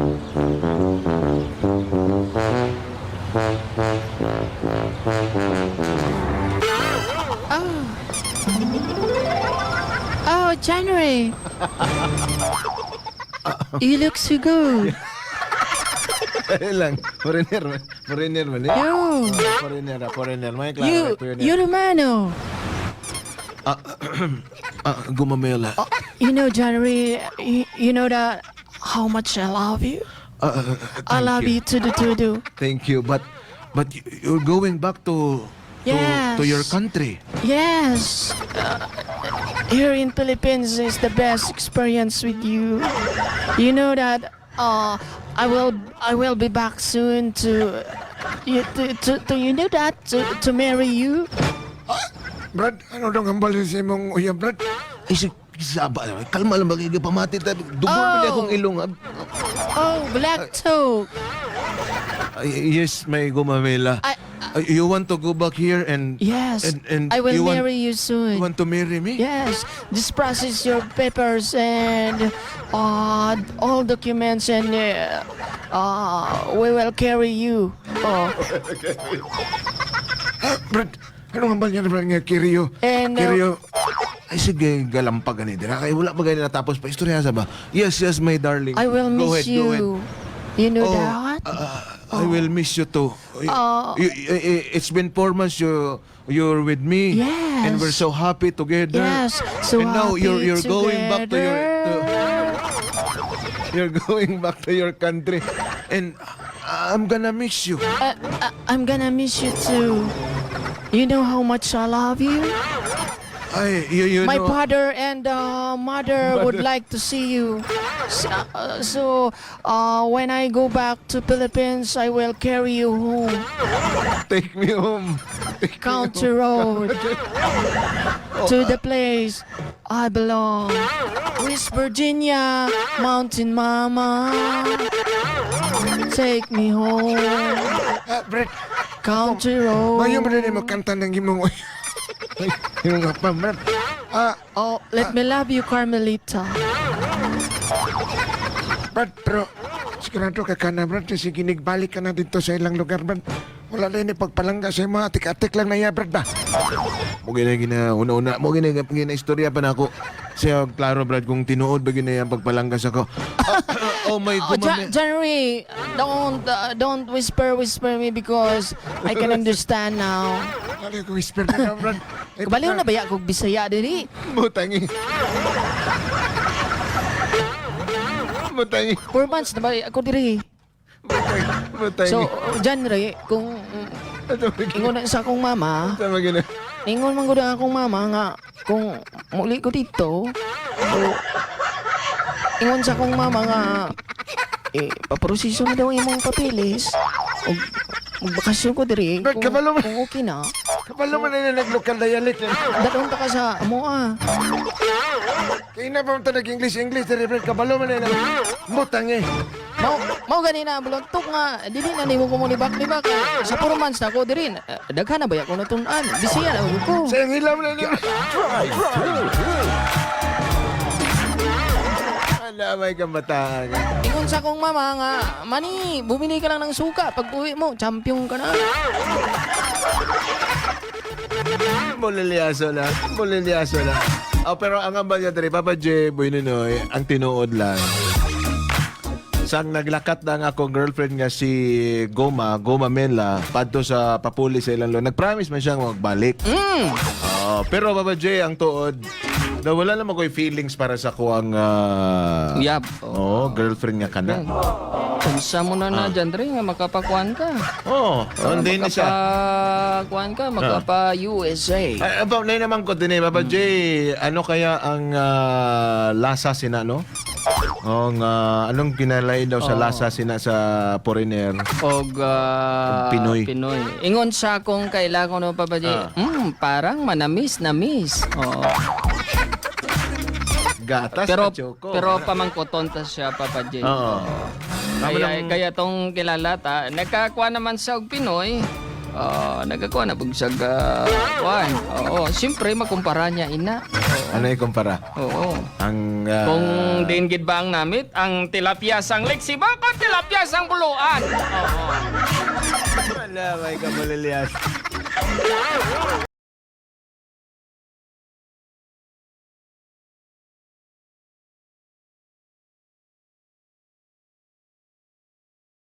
Oh, January. You look so good. Lang, foreigner man. Yo, Foreigner. May you, klaro. you're Romano. Gumamela. You know, January, you know that how much I love you. I love you to. Thank you, but you're going back to Yes. to your country. Yes. Here in Philippines is the best experience with you. You know that I will be back soon to you know that to marry you. Brad, ano dong hambal sa imong uyab, Brad? Ay, saba naman. Kalma lang bagay pamati. Dugol mo niya akong ilong. Oh, black talk. Yes, may Gumamela. You want to go back here and... Yes. And I will you marry you soon. You want to marry me? Yes, just process your papers and all documents and we will carry you. Oh. Brad, anong hambal niya, Brad, nga Kiryo? And Kiryo, Ay, sige, galampagan ni Dira. Kaya wala pa ganyan natapos pa. Istorya sa ba? Yes, my darling. I will Go miss ahead, go ahead. you. You know that? I will miss you too. It's been 4 months you're with me. Yes. And we're so happy together. Yes, so and now happy you're going back to your together. you're going back to your country. And I'm gonna miss you. I'm gonna miss you too. You know how much I love you? Ay, you My know. father and mother would like to see you. So when I go back to Philippines, I will carry you home. Take me home. Country road to the place I belong. West Virginia, Mountain Mama. Take me home. Brad, Country road. mayo mo rin mo kanta ng imong uyab. Yung apa, Brad. Oh, let me love you, Carmelita. Brad, pero sigurado ka ka na, Brad. Sige, balik ka na dito sa ilang lugar, Brad. Wala na yun pagpalangga sa mga atik-atik lang na iya, Brad ba? Mo gina una-una. Mo gina istorya pa na ako. Siya, klaro, Brad, kung tinuod ba gina yung pagpalanggas ako. Oh my God. January, don't whisper me because I can understand now. Ano ko whisper na, Brad? Kabaliw na ba ya kung Bisaya diri? Butangi. Butangi. 4 months na ba ako diri? Butangi. So, January, kung ingon na sa akong mama, Sama gina. ingon man ko na akong mama nga kung muli ko dito, so, ingon sa akong mama nga paprosiso na daw imong papeles o magbakasyon ko diri Brad, kabalo mo. kung okay na. Kapalo mo na nag-local dialect. Dadon ta ka sa amo Kaya na pa mo nag-English, dali, Brad. Kabalo mo na mutang eh. Mau ganina buluntok nga dili na nimo ko mo libak-libak sa 4 months na ako diri. Daghan na ba ya ko natun-an? Bisaya na ko. Sayang hilam na niya. Alamay kang bataan. Ingon sa akong mama nga, Mani, bumili ka lang ng suka. Pag uwi mo, champion ka na. Muliliaso na. Pero ang ambal niya dali, Papa J, Boy Nonoy, ang tinuod lang. Sang naglakat na ang akong girlfriend nga si Goma Mela, padto sa papuli sa ilang lo. Nag-promise man siyang magbalik. Pero Papa J, ang tuod, na wala naman ko'y feelings para sa kuang Yap. girlfriend nga ka na. Unsa mo na dyan, Dre, nga makapakuan ka. Hindi na siya. Makapakuan ka, makapa-USA. Ay, about na naman ko din Papa J, ano kaya ang lasa sina, no? Anong kinalay daw sa lasa sina sa foreigner? Og Pinoy. Ingon sa akong kailangan no, Papa J. Parang manamis-namis. Gatas Pero at choco. pero pamangkoton ta siya, Papa J. Oo. Kaya tong kilala ta, nagkakuha naman sa og Pinoy. nagakuha na bugsag kuan. Oo, siyempre makumpara niya ina. Ano ikumpara? Oo. Ang Kung din gid ba ang namit ang tilapia sang leksi ba ko tilapia sang buluan. Oo. wala may kamalilias.